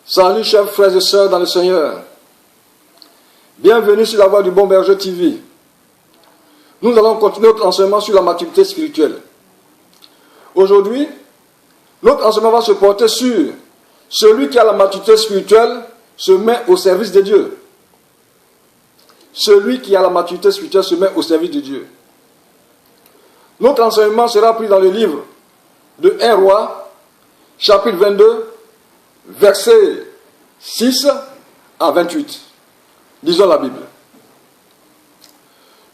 Salut chers frères et sœurs dans le Seigneur. Bienvenue sur la voie du Bon Berger TV. Nous allons continuer notre enseignement sur la maturité spirituelle. Aujourd'hui, notre enseignement va se porter sur celui qui a la maturité spirituelle se met au service de Dieu. Celui qui a la maturité spirituelle se met au service de Dieu. Notre enseignement sera pris dans le livre de 1 Roi, chapitre 22, versets 6 à 28. Lisons la Bible.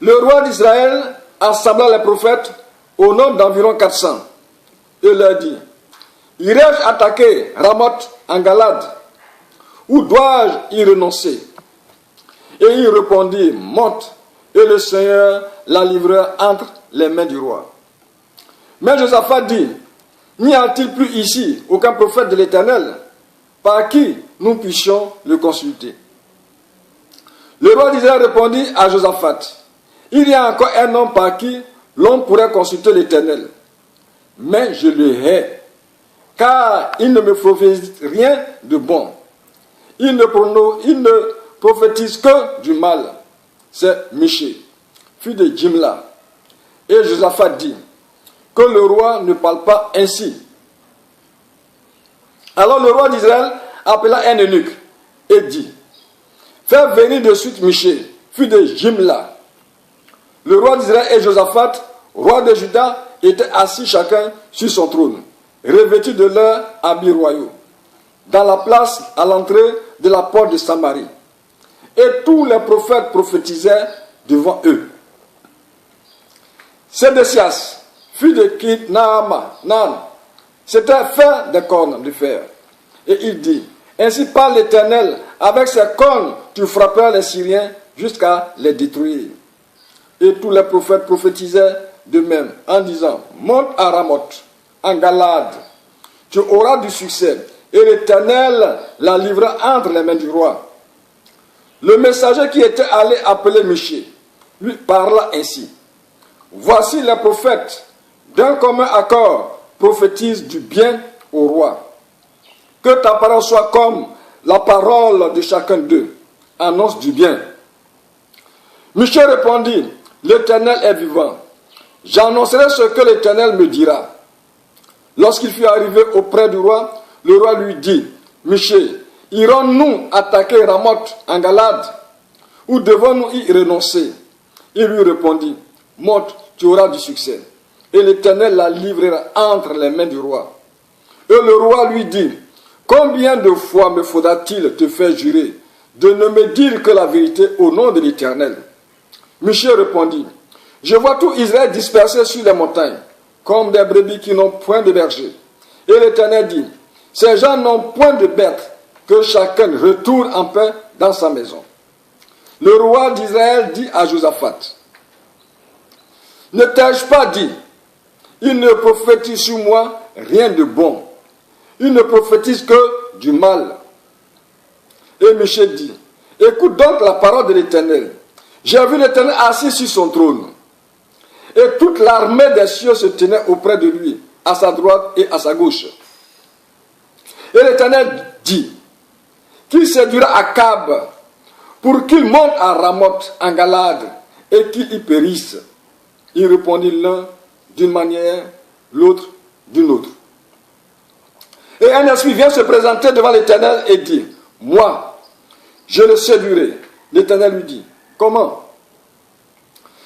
Le roi d'Israël assembla les prophètes au nombre d'environ 400 et leur dit: irai-je attaquer Ramoth en Galade, ou dois-je y renoncer? Et il répondit: monte, et le Seigneur la livrera entre les mains du roi. Mais Josaphat dit: n'y a-t-il plus ici aucun prophète de l'Éternel par qui nous puissions le consulter? Le roi d'Israël répondit à Josaphat: il y a encore un homme par qui l'on pourrait consulter l'Éternel, mais je le hais, car il ne me prophétise rien de bon. Il ne prophétise que du mal. C'est Michée, fils de Jimla. Et Josaphat dit: que le roi ne parle pas ainsi. Alors le roi d'Israël appela un eunuque et dit: fais venir de suite Michée, fils de Jimla. Le roi d'Israël et Josaphat, roi de Juda, étaient assis chacun sur son trône, revêtus de leurs habits royaux, dans la place à l'entrée de la porte de Samarie. Et tous les prophètes prophétisaient devant eux. Sédécias, fils de Kitnaam, s'était fait des cornes de fer. Et il dit: ainsi parle l'Éternel, avec ses cornes tu frapperas les Syriens jusqu'à les détruire. Et tous les prophètes prophétisaient de même en disant: monte à Ramoth, en Galade, tu auras du succès, et l'Éternel la livrera entre les mains du roi. Le messager qui était allé appeler Michée lui parla ainsi: voici les prophètes d'un commun accord prophétisent du bien au roi. Que ta parole soit comme la parole de chacun d'eux. Annonce du bien. Michée répondit: l'Éternel est vivant. J'annoncerai ce que l'Éternel me dira. Lorsqu'il fut arrivé auprès du roi, le roi lui dit: Michée, irons-nous attaquer Ramoth en Galade, ou devons-nous y renoncer? Il lui répondit: monte, tu auras du succès, et l'Éternel la livrera entre les mains du roi. Et le roi lui dit: combien de fois me faudra-t-il te faire jurer de ne me dire que la vérité au nom de l'Éternel? Michée répondit: je vois tout Israël dispersé sur les montagnes, comme des brebis qui n'ont point de berger. Et l'Éternel dit: ces gens n'ont point de bêtes, que chacun retourne en paix dans sa maison. Le roi d'Israël dit à Josaphat: ne t'ai-je pas dit, il ne prophétise sur moi rien de bon, il ne prophétise que du mal. Et Michée dit: écoute donc la parole de l'Éternel. J'ai vu l'Éternel assis sur son trône, et toute l'armée des cieux se tenait auprès de lui, à sa droite et à sa gauche. Et l'Éternel dit qu'il séduira Akab pour qu'il monte à Ramoth en Galade et qu'il y périsse. Il répondit l'un d'une manière, l'autre d'une autre. Et un esprit vient se présenter devant l'Éternel et dit: moi, je le séduirai. L'Éternel lui dit: comment?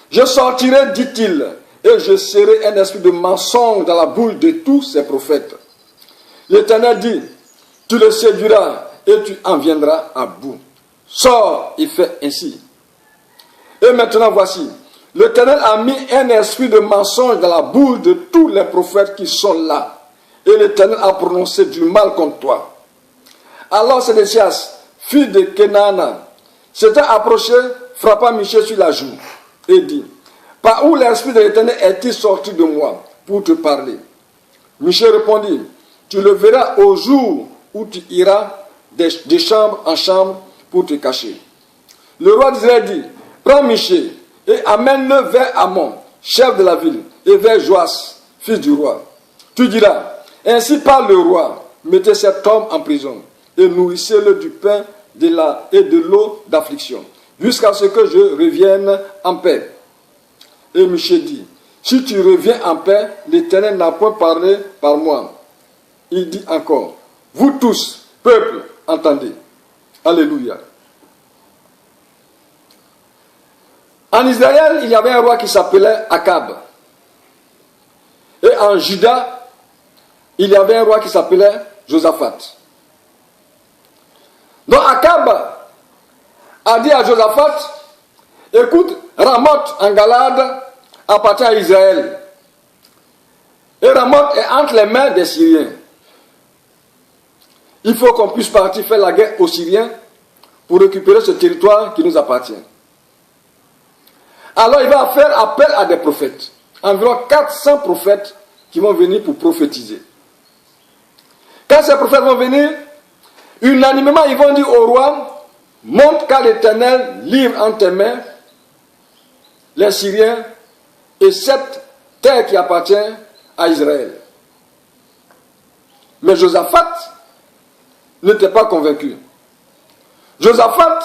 Je sortirai, dit-il, et je serai un esprit de mensonge dans la bouche de tous ces prophètes. L'Éternel dit: tu le séduiras et tu en viendras à bout. Sors, il fait ainsi. Et maintenant voici, l'Éternel a mis un esprit de mensonge dans la bouche de tous les prophètes qui sont là. Et l'Éternel a prononcé du mal contre toi. Alors Sédécias, fils de Kenaana, s'était approché, frappa Michée sur la joue, et dit: par où l'esprit de l'Éternel est-il sorti de moi pour te parler? Michée répondit: tu le verras au jour où tu iras de chambre en chambre pour te cacher. Le roi d'Israël dit: prends Michée et amène-le vers Amon, chef de la ville, et vers Joas, fils du roi. Tu diras: ainsi parle le roi, mettez cet homme en prison, et nourrissez-le du pain et de l'eau d'affliction, jusqu'à ce que je revienne en paix. Et Michée dit, si tu reviens en paix, l'Éternel n'a point parlé par moi. Il dit encore, vous tous, peuple, entendez. Alléluia. En Israël, il y avait un roi qui s'appelait Akab. Et en Juda, il y avait un roi qui s'appelait Josaphat. Donc Akab a dit à Josaphat, écoute, Ramoth en Galade appartient à Israël. Et Ramoth est entre les mains des Syriens. Il faut qu'on puisse partir faire la guerre aux Syriens pour récupérer ce territoire qui nous appartient. Alors il va faire appel à des prophètes. Environ 400 prophètes qui vont venir pour prophétiser. Quand ces prophètes vont venir, unanimement ils vont dire au roi, montre qu'à l'Éternel livre en tes mains les Syriens et cette terre qui appartient à Israël. Mais Josaphat n'était pas convaincu. Josaphat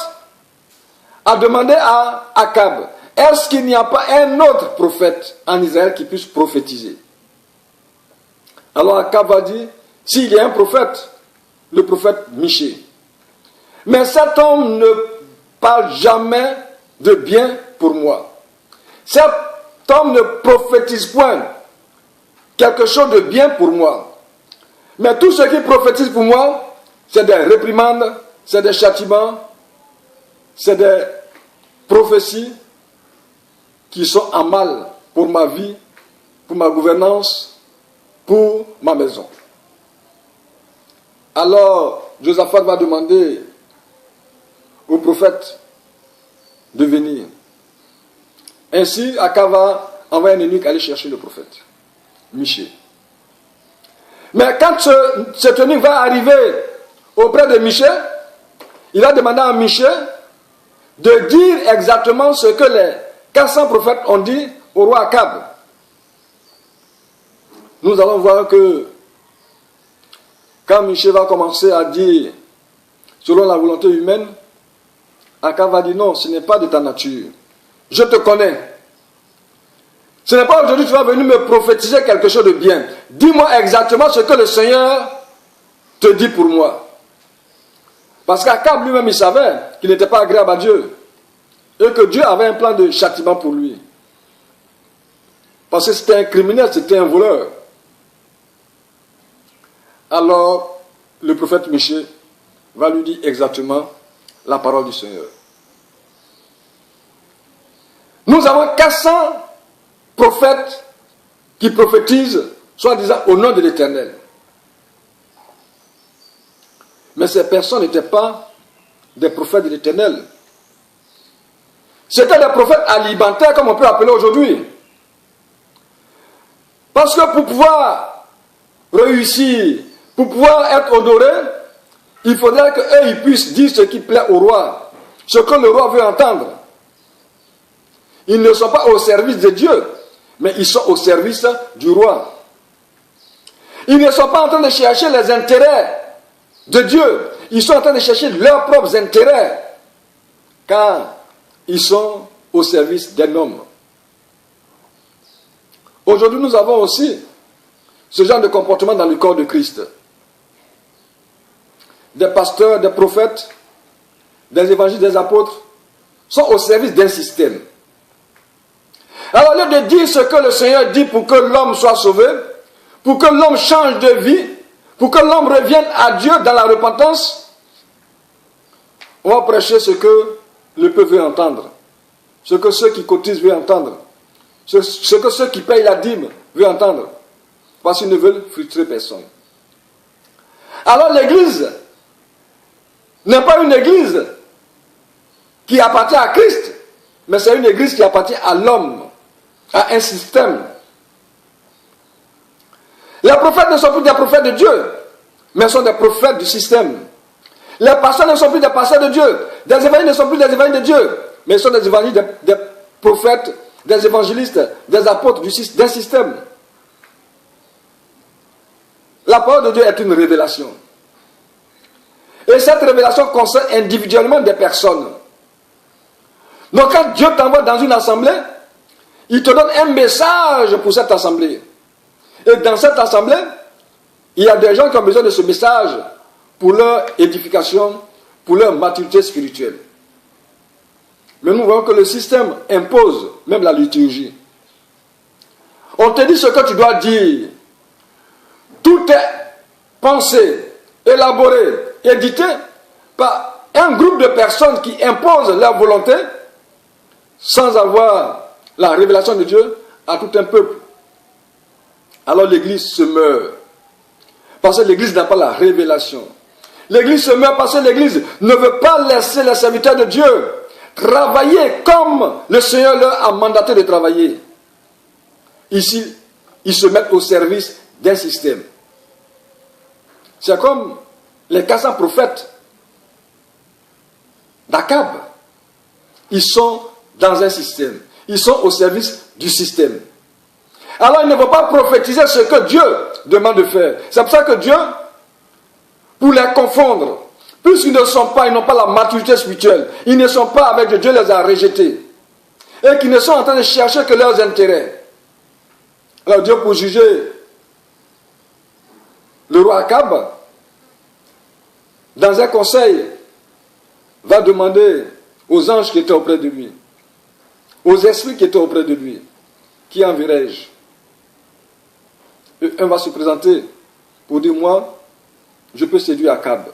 a demandé à Akab, est-ce qu'il n'y a pas un autre prophète en Israël qui puisse prophétiser? Alors Akab a dit, s'il y a un prophète, le prophète Michée. Mais cet homme ne parle jamais de bien pour moi. Cet homme ne prophétise point quelque chose de bien pour moi. Mais tout ce qui prophétise pour moi, c'est des réprimandes, c'est des châtiments, c'est des prophéties qui sont en mal pour ma vie, pour ma gouvernance, pour ma maison. Alors, Josaphat va demander au prophète de venir. Ainsi, Akab va envoyer un eunuque aller chercher le prophète, Michée. Mais quand cet eunuque va arriver auprès de Michée, il a demandé à Michée de dire exactement ce que les 400 prophètes ont dit au roi Akab. Nous allons voir que quand Michée va commencer à dire selon la volonté humaine, Akab va dire non, ce n'est pas de ta nature. Je te connais. Ce n'est pas aujourd'hui que tu vas venir me prophétiser quelque chose de bien. Dis-moi exactement ce que le Seigneur te dit pour moi. Parce qu'Akab lui-même, il savait qu'il n'était pas agréable à Dieu. Et que Dieu avait un plan de châtiment pour lui. Parce que c'était un criminel, c'était un voleur. Alors, le prophète Michée va lui dire exactement la parole du Seigneur. Nous avons 400 prophètes qui prophétisent, soi-disant au nom de l'Éternel. Mais ces personnes n'étaient pas des prophètes de l'Éternel. C'était des prophètes alimentaires, comme on peut appeler aujourd'hui. Parce que pour pouvoir réussir, pour pouvoir être honoré, il faudrait qu'eux ils puissent dire ce qui plaît au roi, ce que le roi veut entendre. Ils ne sont pas au service de Dieu, mais ils sont au service du roi. Ils ne sont pas en train de chercher les intérêts de Dieu. Ils sont en train de chercher leurs propres intérêts, car ils sont au service d'un homme. Aujourd'hui, nous avons aussi ce genre de comportement dans le corps de Christ. Des pasteurs, des prophètes, des évangiles, des apôtres sont au service d'un système. Alors, au lieu de dire ce que le Seigneur dit pour que l'homme soit sauvé, pour que l'homme change de vie, pour que l'homme revienne à Dieu dans la repentance, on va prêcher ce que le peuple veut entendre, ce que ceux qui cotisent veulent entendre, ce que ceux qui payent la dîme veulent entendre, parce qu'ils ne veulent frustrer personne. Alors l'église n'est pas une église qui appartient à Christ, mais c'est une église qui appartient à l'homme, à un système. Les prophètes ne sont plus des prophètes de Dieu, mais sont des prophètes du système. Les pasteurs ne sont plus des pasteurs de Dieu. Des évangiles ne sont plus des évangiles de Dieu, mais ils sont des évangiles, des prophètes, des évangélistes, des apôtres d'un système. La parole de Dieu est une révélation. Et cette révélation concerne individuellement des personnes. Donc quand Dieu t'envoie dans une assemblée, il te donne un message pour cette assemblée. Et dans cette assemblée, il y a des gens qui ont besoin de ce message pour leur édification, pour leur maturité spirituelle. Mais nous voyons que le système impose même la liturgie. On te dit ce que tu dois dire. Tout est pensé, élaboré, édité par un groupe de personnes qui imposent leur volonté sans avoir la révélation de Dieu à tout un peuple. Alors l'Église se meurt. Parce que l'Église n'a pas la révélation. L'Église se meurt parce que l'Église ne veut pas laisser les serviteurs de Dieu travailler comme le Seigneur leur a mandaté de travailler. Ici, ils se mettent au service d'un système. C'est comme les 400 prophètes d'Akab. Ils sont dans un système. Ils sont au service du système. Alors ils ne vont pas prophétiser ce que Dieu demande de faire. C'est pour ça que Dieu, pour les confondre, puisqu'ils ne sont pas, ils n'ont pas la maturité spirituelle, ils ne sont pas avec Dieu, Dieu les a rejetés. Et qu'ils ne sont en train de chercher que leurs intérêts. Alors Dieu, pour juger le roi Akab, dans un conseil, va demander aux anges qui étaient auprès de lui, aux esprits qui étaient auprès de lui, qui enverrai-je? Et un va se présenter pour dire, moi, je peux séduire Akab.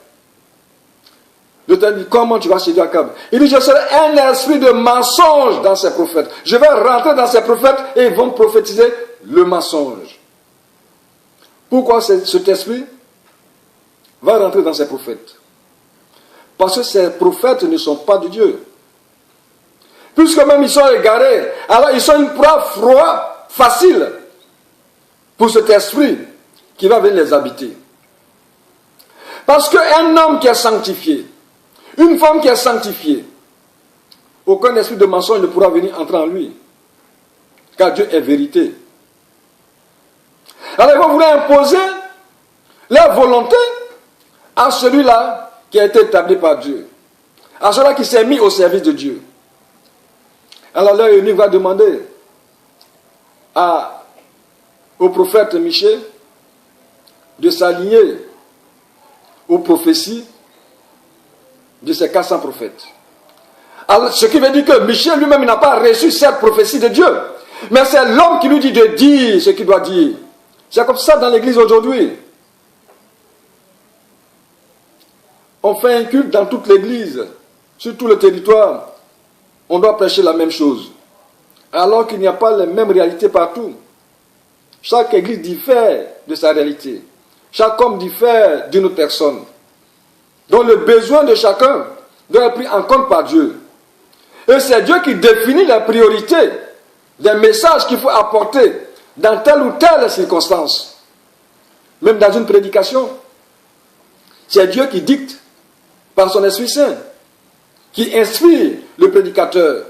Je te dis, comment tu vas séduire Akab? Il dit, je serai un esprit de mensonge dans ces prophètes. Je vais rentrer dans ces prophètes et ils vont prophétiser le mensonge. Pourquoi cet esprit va rentrer dans ces prophètes? Parce que ces prophètes ne sont pas de Dieu. Puisque même ils sont égarés, alors ils sont une proie froide, facile, pour cet esprit qui va venir les habiter. Parce qu'un homme qui est sanctifié, une femme qui est sanctifiée, aucun esprit de mensonge ne pourra venir entrer en lui. Car Dieu est vérité. Alors ils vont vouloir imposer leur volonté à celui-là qui a été établi par Dieu. À celui-là qui s'est mis au service de Dieu. Alors leur eunuque va demander au prophète Michée de s'aligner aux prophéties de ces 400 prophètes. Alors, ce qui veut dire que Michée lui-même n'a pas reçu cette prophétie de Dieu. Mais c'est l'homme qui lui dit de dire ce qu'il doit dire. C'est comme ça dans l'église aujourd'hui. On fait un culte dans toute l'église, sur tout le territoire. On doit prêcher la même chose. Alors qu'il n'y a pas les mêmes réalités partout. Chaque église diffère de sa réalité. Chaque homme diffère d'une autre personne. Donc le besoin de chacun doit être pris en compte par Dieu. Et c'est Dieu qui définit la priorité des messages qu'il faut apporter dans telle ou telle circonstance. Même dans une prédication. C'est Dieu qui dicte par son Esprit Saint, qui inspire le prédicateur,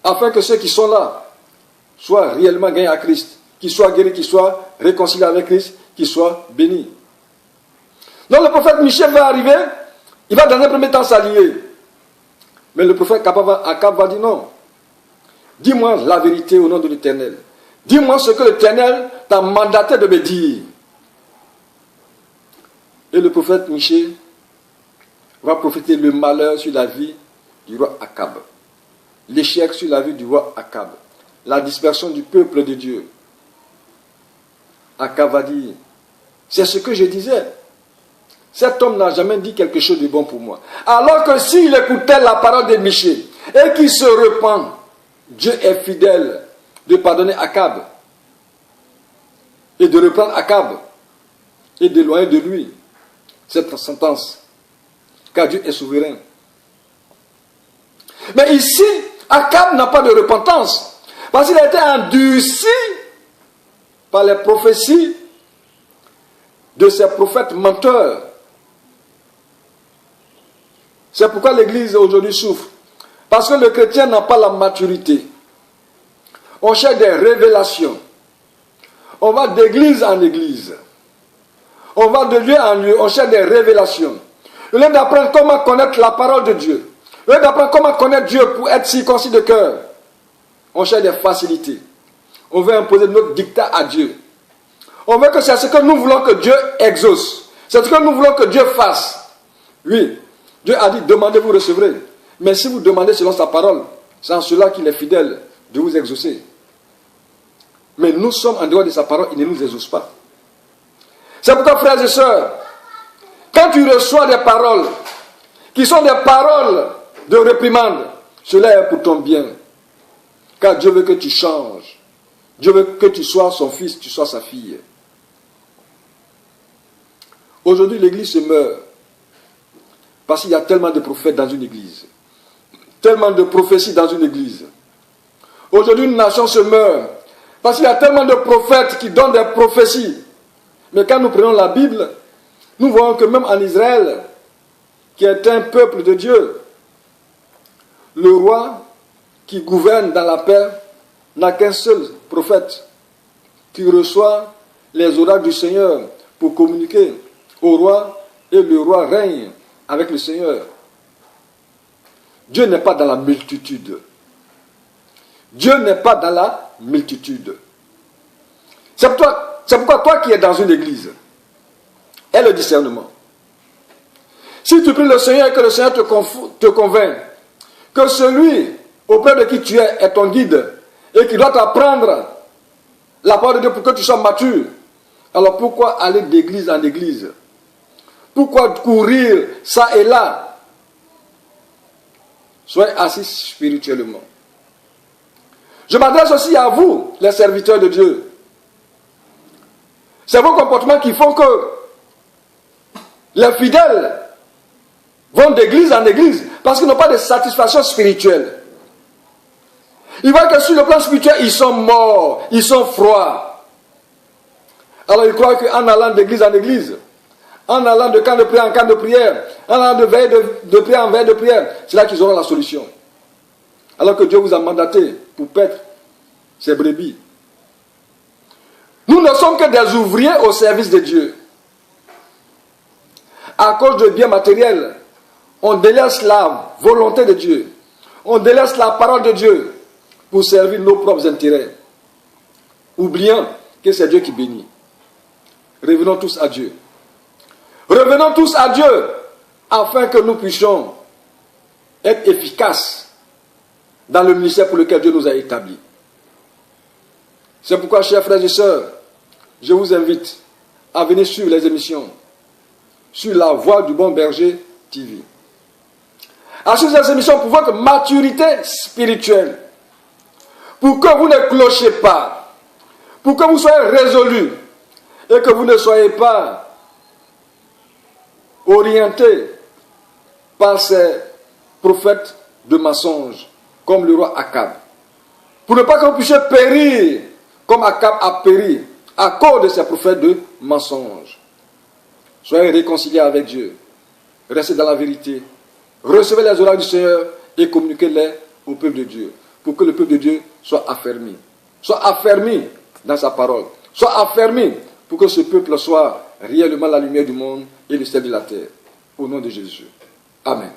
afin que ceux qui sont là soient réellement gagnés à Christ, qu'ils soient guéris, qu'ils soient réconciliés avec Christ, qu'ils soient bénis. Donc le prophète Michée va arriver, il va dans un premier temps s'allier. Mais le prophète Akab va dire non. Dis-moi la vérité au nom de l'Éternel. Dis-moi ce que l'Éternel t'a mandaté de me dire. Et le prophète Michée va prophéter le malheur sur la vie du roi Akab. L'échec sur la vie du roi Akab. La dispersion du peuple de Dieu. Akab va dire, c'est ce que je disais. Cet homme n'a jamais dit quelque chose de bon pour moi. Alors que s'il écoutait la parole de Michée et qu'il se repent, Dieu est fidèle de pardonner Akab et de reprendre Akab et d'éloigner de lui cette sentence. Car Dieu est souverain. Mais ici, Akab n'a pas de repentance. Parce qu'il a été endurci par les prophéties de ces prophètes menteurs. C'est pourquoi l'Église aujourd'hui souffre. Parce que le chrétien n'a pas la maturité. On cherche des révélations. On va d'église en église. On va de lieu en lieu. On cherche des révélations. Au lieu d'apprendre comment connaître la parole de Dieu, au lieu d'apprendre comment connaître Dieu pour être circoncis de cœur, on cherche des facilités. On veut imposer notre dictat à Dieu. On veut que c'est ce que nous voulons que Dieu exauce. C'est ce que nous voulons que Dieu fasse. Oui, Dieu a dit, demandez, vous recevrez. Mais si vous demandez selon sa parole, c'est en cela qu'il est fidèle de vous exaucer. Mais nous sommes en dehors de sa parole, il ne nous exauce pas. C'est pourquoi, frères et sœurs, quand tu reçois des paroles qui sont des paroles de réprimande, cela est pour ton bien. Car Dieu veut que tu changes. Dieu veut que tu sois son fils, tu sois sa fille. Aujourd'hui, l'église se meurt. Parce qu'il y a tellement de prophètes dans une église. Tellement de prophéties dans une église. Aujourd'hui, une nation se meurt. Parce qu'il y a tellement de prophètes qui donnent des prophéties. Mais quand nous prenons la Bible, nous voyons que même en Israël, qui est un peuple de Dieu, le roi qui gouverne dans la paix n'a qu'un seul prophète qui reçoit les oracles du Seigneur pour communiquer au roi, et le roi règne avec le Seigneur. Dieu n'est pas dans la multitude. Dieu n'est pas dans la multitude. C'est pourquoi toi qui es dans une église, aie le discernement. Si tu pries le Seigneur et que le Seigneur te convainc que celui auprès de qui tu es ton guide et qui doit t'apprendre la parole de Dieu pour que tu sois mature, alors pourquoi aller d'église en église? Pourquoi courir ça et là? Soyez assis spirituellement. Je m'adresse aussi à vous, les serviteurs de Dieu. C'est vos comportements qui font que les fidèles vont d'église en église parce qu'ils n'ont pas de satisfaction spirituelle. Ils voient que sur le plan spirituel, ils sont morts, ils sont froids. Alors ils croient qu'en allant d'église en église, en allant de camp de prière en camp de prière, en allant de veille de prière en veille de prière, c'est là qu'ils auront la solution. Alors que Dieu vous a mandaté pour paître ses brebis. Nous ne sommes que des ouvriers au service de Dieu. À cause de biens matériels, on délaisse la volonté de Dieu. On délaisse la parole de Dieu pour servir nos propres intérêts. Oubliant que c'est Dieu qui bénit. Revenons tous à Dieu. Revenons tous à Dieu afin que nous puissions être efficaces dans le ministère pour lequel Dieu nous a établis. C'est pourquoi, chers frères et sœurs, je vous invite à venir suivre les émissions sur la Voix du Bon Berger TV. À suivre ces émissions pour votre maturité spirituelle, pour que vous ne clochez pas, pour que vous soyez résolus et que vous ne soyez pas orientés par ces prophètes de mensonges, comme le roi Akab. Pour ne pas que vous puissiez périr, comme Akab a péri, à cause de ces prophètes de mensonges. Soyez réconciliés avec Dieu. Restez dans la vérité. Recevez les oracles du Seigneur et communiquez-les au peuple de Dieu. Pour que le peuple de Dieu soit affermi. Soit affermi dans sa parole. Soit affermi pour que ce peuple soit réellement la lumière du monde et le sel de la terre. Au nom de Jésus. Amen.